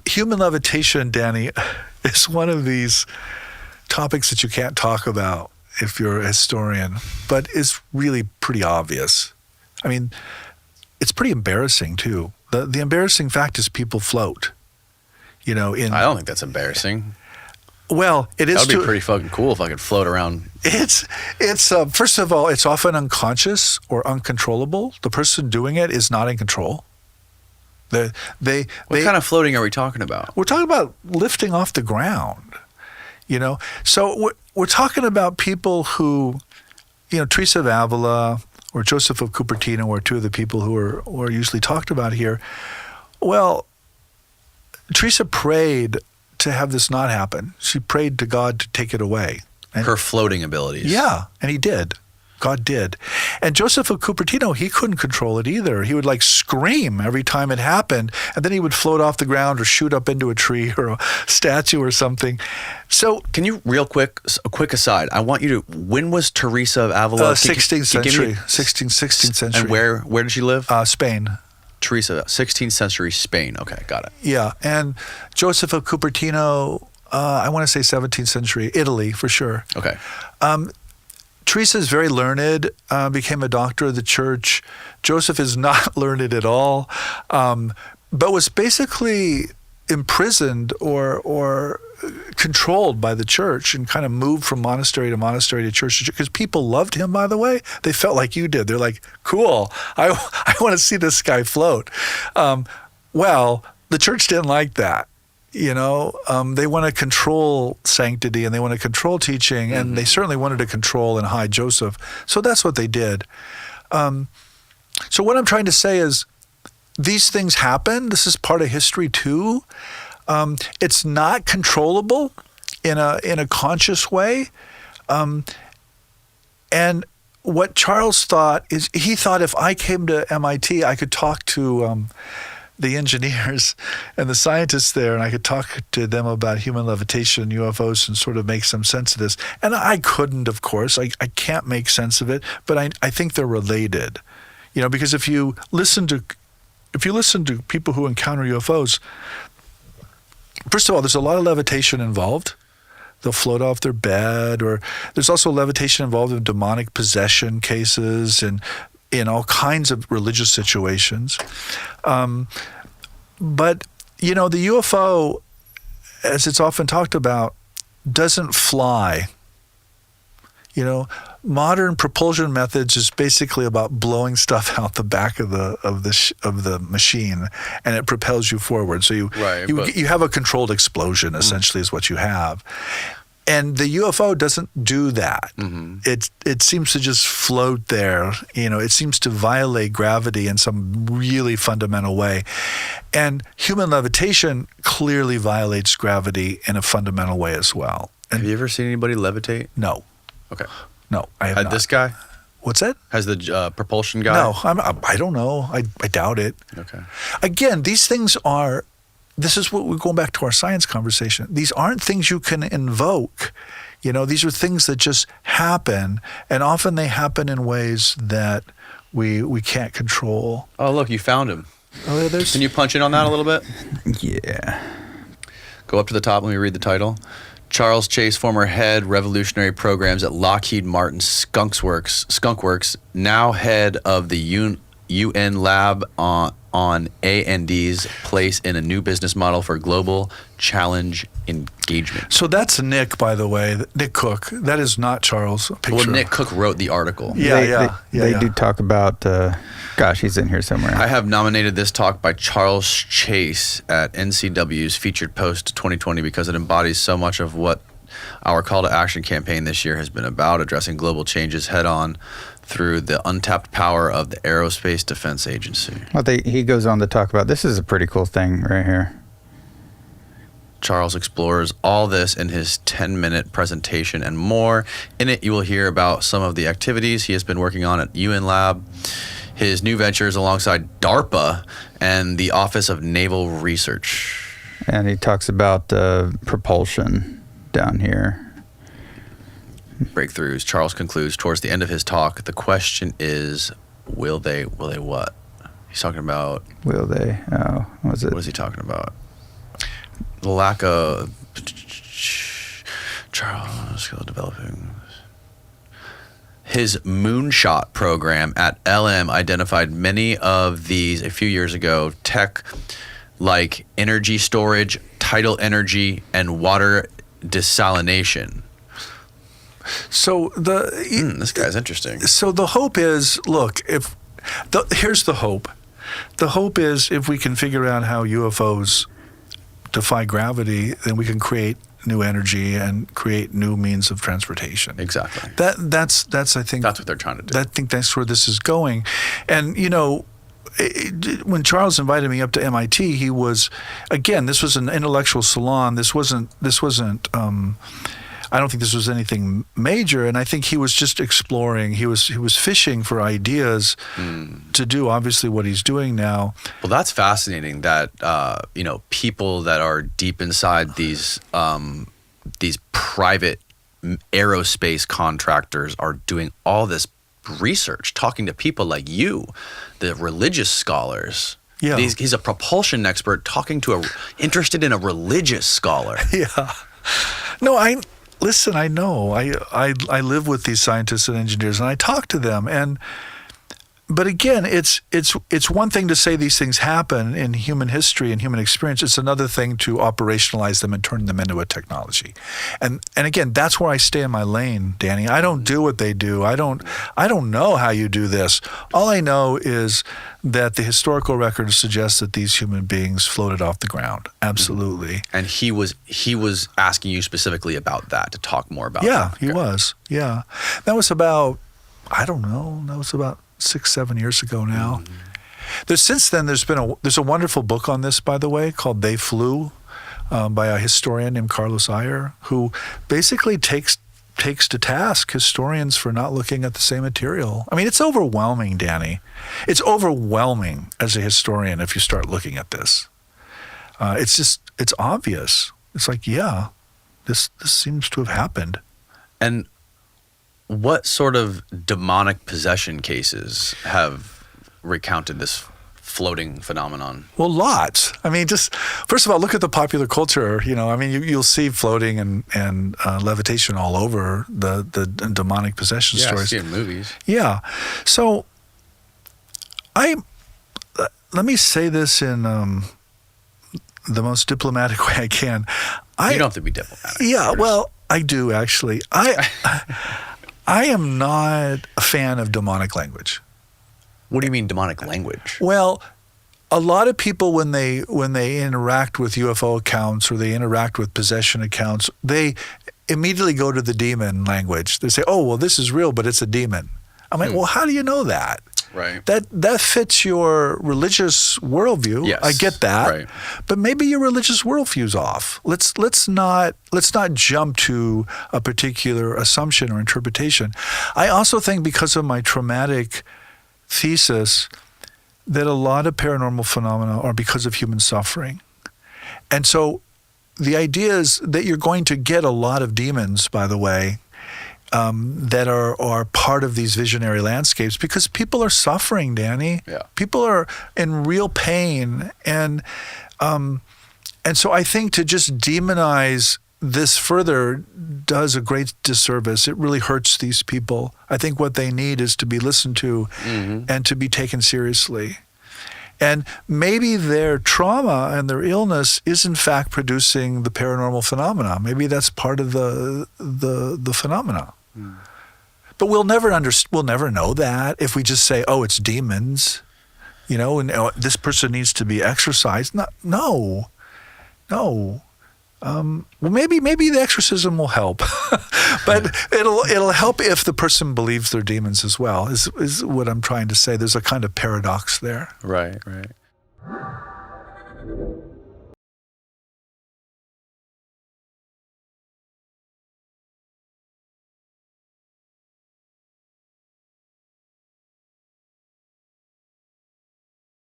Human levitation, Danny, is one of these topics that you can't talk about if you're a historian, but is really pretty obvious. I mean, it's pretty embarrassing too. The embarrassing fact is people float. I don't think that's embarrassing. Well, it is. That would be pretty fucking cool if I could float around. It's first of all, it's often unconscious or uncontrollable. The person doing it is not in control. What kind of floating are we talking about? We're talking about lifting off the ground. So we're talking about people who, Teresa of Avila or Joseph of Cupertino are two of the people who are usually talked about here. Well, Teresa prayed to have this not happen. She prayed to God to take it away. And her floating abilities. Yeah, and he did. God did. And Joseph of Cupertino, he couldn't control it either. He would scream every time it happened, and then he would float off the ground or shoot up into a tree or a statue or something. So can you a quick aside, I want you to, when was Teresa of Avila? 16th century. 16th century. And where did she live? Spain. Teresa, 16th century Spain. Okay, got it. Yeah, and Joseph of Cupertino, I want to say 17th century, Italy for sure. Okay. Teresa is very learned, became a doctor of the church. Joseph is not learned at all, but was basically imprisoned or controlled by the church and kind of moved from monastery to monastery to church because people loved him, by the way. They felt like you did. They're like, cool, I want to see this guy float. Well, the church didn't like that. They want to control sanctity and they want to control teaching, and they certainly wanted to control and hide Joseph. So that's what they did. So what I'm trying to say is these things happen. This is part of history too. It's not controllable in a conscious way. And what Charles thought is, he thought if I came to MIT, I could talk to the engineers and the scientists there, and I could talk to them about human levitation, UFOs, and sort of make some sense of this. And I couldn't, of course. I can't make sense of it, but I think they're related. Because if you listen to people who encounter UFOs, first of all, there's a lot of levitation involved. They'll float off their bed, or there's also levitation involved in demonic possession cases and in all kinds of religious situations. But, the UFO, as it's often talked about, doesn't fly. Modern propulsion methods is basically about blowing stuff out the back of the machine, and it propels you forward. So you have a controlled explosion, essentially, is what you have. And the UFO doesn't do that. It seems to just float there. It seems to violate gravity in some really fundamental way. And human levitation clearly violates gravity in a fundamental way as well. And have you ever seen anybody levitate? No. Okay. No, I have not. This guy? What's that? Has the propulsion guy? No, I don't know. I doubt it. Okay. Again, these things are... This is what we're going back to our science conversation. These aren't things you can invoke. These are things that just happen, and often they happen in ways that we can't control. Oh, look, you found him. Oh, Can you punch in on that a little bit? Yeah. Go up to the top. Let me read the title. Charles Chase, former head revolutionary programs at Lockheed Martin Skunk Works, now head of the UN lab on A&D's place in a new business model for global challenge engagement. So that's Nick, by the way, Nick Cook. That is not Charles' picture. Well, Nick Cook wrote the article. They do talk about, he's in here somewhere. I have nominated this talk by Charles Chase at NCW's Featured Post 2020 because it embodies so much of what our call to action campaign this year has been about, addressing global changes head on through the untapped power of the Aerospace Defense Agency. Well, he goes on to talk about, this is a pretty cool thing right here. Charles explores all this in his 10-minute presentation and more. In it, you will hear about some of the activities he has been working on at UN Lab, his new ventures alongside DARPA and the Office of Naval Research. And he talks about propulsion down here. Breakthroughs. Charles concludes towards the end of his talk, the question is, will they what? He's talking about, Will they? Oh, was it? what is he talking about? The lack of Charles skill developing. His moonshot program at LM identified many of these a few years ago, tech like energy storage, tidal energy, and water desalination. So This guy's interesting. So the hope is, look, here's the hope. The hope is if we can figure out how UFOs defy gravity, then we can create new energy and create new means of transportation. Exactly. That's I think That's what they're trying to do. I think that's where this is going. And when Charles invited me up to MIT, he was, again, this was an intellectual salon. This wasn't. I don't think this was anything major, and I think he was just exploring. He was fishing for ideas to do, obviously, what he's doing now. Well, that's fascinating that people that are deep inside these private aerospace contractors are doing all this research, talking to people like you, the religious scholars. Yeah. He's a propulsion expert talking to interested in a religious scholar. Yeah. No, listen, I know. I live with these scientists and engineers, and I talk to them. But again, it's one thing to say these things happen in human history and human experience. It's another thing to operationalize them and turn them into a technology. And again, that's where I stay in my lane, Danny. I don't do what they do. I don't know how you do this. All I know is that the historical records suggest that these human beings floated off the ground. Absolutely. And he was asking you specifically about that, to talk more about Yeah, that. he was. Yeah. That was about, I don't know, that was about 6-7 years ago now. Since then, there's a wonderful book on this, by the way, called They Flew, by a historian named Carlos Ayer, who basically takes to task historians for not looking at the same material. I mean, it's overwhelming, Danny. It's overwhelming as a historian if you start looking at this. It's obvious. It's like, yeah, this seems to have happened. And what sort of demonic possession cases have recounted this floating phenomenon? Well, lots. I mean, just first of all, look at the popular culture. I mean, you'll see floating and levitation all over the demonic possession Yeah, I stories. see it in movies. Yeah. So, let me say this in the most diplomatic way I can. You don't have to be diplomatic. Yeah. Well, I do actually. I am not a fan of demonic language. What do you mean demonic language? Well, a lot of people when they interact with UFO accounts or they interact with possession accounts, they immediately go to the demon language. They say, "Oh, well, this is real, but it's a demon." I'm like, "Well, how do you know that?" Right. That fits your religious worldview. Yes. I get that. Right. But maybe your religious worldview's off. Let's not jump to a particular assumption or interpretation. I also think because of my traumatic thesis that a lot of paranormal phenomena are because of human suffering. And so the idea is that you're going to get a lot of demons, by the way, that are part of these visionary landscapes because people are suffering, Danny. Yeah. People are in real pain. And so I think to just demonize this further does a great disservice. It really hurts these people. I think what they need is to be listened to and to be taken seriously. And maybe their trauma and their illness is in fact producing the paranormal phenomena. Maybe that's part of the phenomena. But we'll never know that if we just say, "Oh, it's demons," and this person needs to be exorcised. No. Well, maybe the exorcism will help, but it'll help if the person believes they're demons as well. Is what I'm trying to say. There's a kind of paradox there. Right.